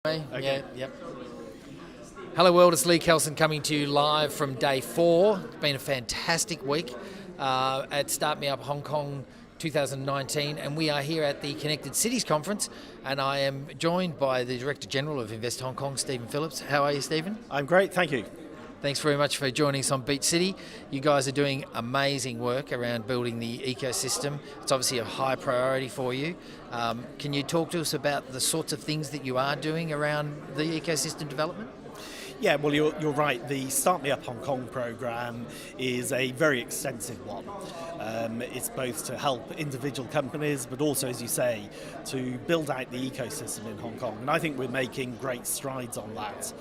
Okay. Yeah, yep. Hello world, it's Lee Kelson coming to you live from day 4. It's been a fantastic week at Start Me Up Hong Kong 2019, and we are here at the Connected Cities Conference, and I am joined by the Director General of Invest Hong Kong, Stephen Phillips. How are you, Stephen? I'm great, thank you. Thanks very much for joining us on Beach City. You guys are doing amazing work around building the ecosystem. It's obviously a high priority for you. Can you talk to us about the sorts of things that you are doing around the ecosystem development? Yeah, well, you're right. The Start Me Up Hong Kong program is a very extensive one. It's both to help individual companies, but also, as you say, to build out the ecosystem in Hong Kong. And I think we're making great strides on that.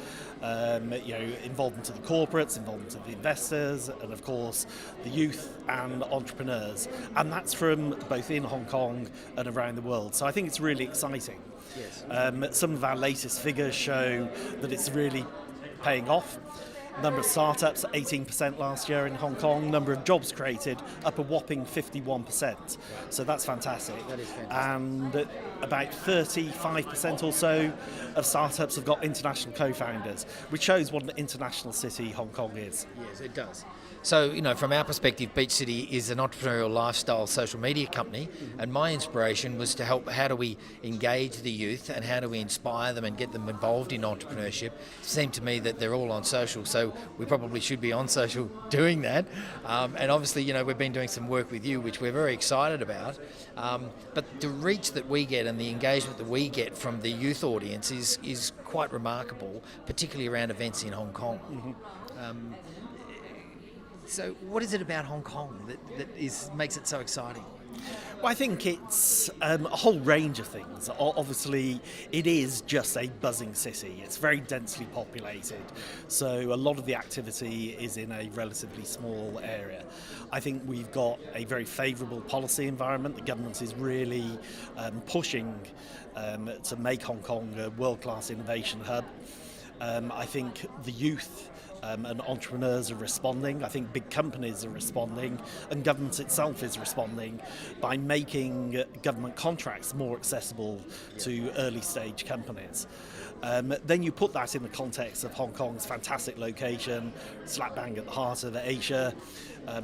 Involvement of the corporates, involvement of the investors, and of course the youth and entrepreneurs. And that's from both in Hong Kong and around the world. So I think it's really exciting. Yes. Some of our latest figures show that it's really paying off. Number of startups, 18% last year in Hong Kong. Number of jobs created, up a whopping 51%. So that's fantastic. That is fantastic. And about 35% or so of startups have got international co-founders, which shows what an international city Hong Kong is. Yes, it does. So, from our perspective, Beach City is an entrepreneurial lifestyle social media company, and my inspiration was to help, how do we engage the youth and how do we inspire them and get them involved in entrepreneurship. It seemed to me that they're all on social, so we probably should be on social doing that. And obviously, we've been doing some work with you, which we're very excited about. But the reach that we get and the engagement that we get from the youth audience is quite remarkable, particularly around events in Hong Kong. Mm-hmm. So what is it about Hong Kong that makes it so exciting? Well, I think it's a whole range of things. Obviously, it is just a buzzing city. It's very densely populated, so a lot of the activity is in a relatively small area. I think we've got a very favourable policy environment. The government is really pushing to make Hong Kong a world-class innovation hub. I think the youth and entrepreneurs are responding. I think big companies are responding, and government itself is responding by making government contracts more accessible to early stage companies. Then you put that in the context of Hong Kong's fantastic location, slap bang at the heart of Asia,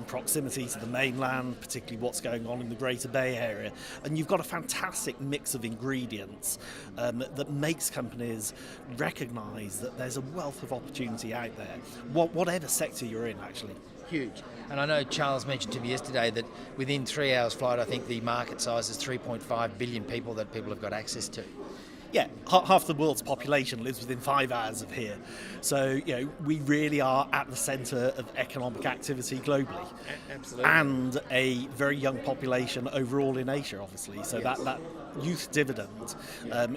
proximity to the mainland, particularly what's going on in the Greater Bay Area. And you've got a fantastic mix of ingredients that makes companies recognise that there's a wealth of opportunity out there, whatever sector you're in, actually. Huge. And I know Charles mentioned to me yesterday that within 3 hours flight, I think the market size is 3.5 billion people that people have got access to. Yeah, half the world's population lives within 5 hours of here. So, we really are at the centre of economic activity globally. Absolutely. And a very young population overall in Asia, obviously. So yes. that youth dividend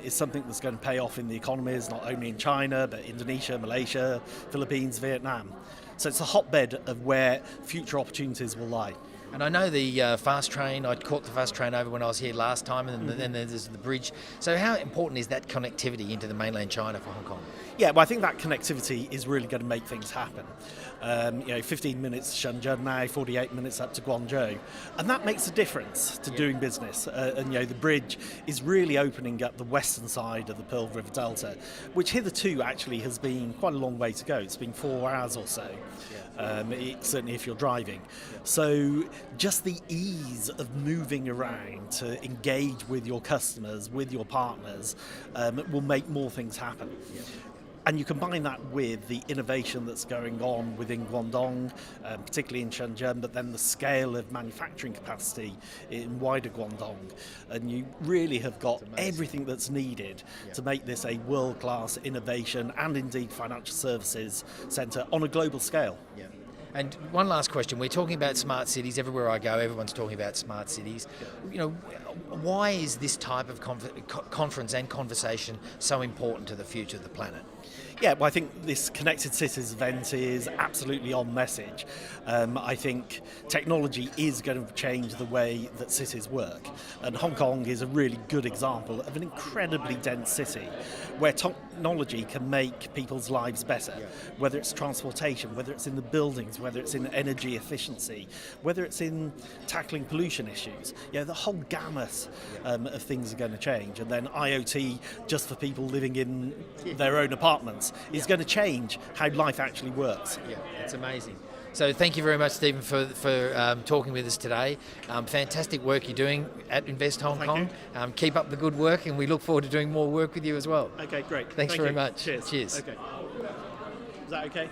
is something that's going to pay off in the economies, not only in China, but Indonesia, Malaysia, Philippines, Vietnam. So it's a hotbed of where future opportunities will lie. And I know the fast train, I caught the fast train over when I was here last time, and then there's the bridge. So how important is that connectivity into the mainland China for Hong Kong? Yeah, well, I think that connectivity is really going to make things happen. 15 minutes to Shenzhen now, 48 minutes up to Guangzhou. And that makes a difference to doing business. The bridge is really opening up the western side of the Pearl River Delta, which hitherto actually has been quite a long way to go. It's been 4 hours or so, certainly if you're driving. So just the ease of moving around to engage with your customers, with your partners, will make more things happen. Yeah. And you combine that with the innovation that's going on within Guangdong, particularly in Shenzhen, but then the scale of manufacturing capacity in wider Guangdong. And you really have got everything that's needed to make this a world-class innovation and indeed financial services centre on a global scale. Yeah. And one last question. We're talking about smart cities. Everywhere I go, everyone's talking about smart cities. Why is this type of conference and conversation so important to the future of the planet? Yeah, well, I think this Connected Cities event is absolutely on message. I think technology is going to change the way that cities work. And Hong Kong is a really good example of an incredibly dense city where technology can make people's lives better, whether it's transportation, whether it's in the buildings, whether it's in energy efficiency, whether it's in tackling pollution issues. The whole gamut promise of things are going to change. And then IoT, just for people living in their own apartments, is going to change how life actually works. Yeah, it's amazing. So thank you very much, Stephen, for talking with us today. Fantastic work you're doing at Invest Hong Kong. Keep up the good work, and we look forward to doing more work with you as well. Okay, great. Thanks very much. Cheers. Cheers. Okay. Is that okay?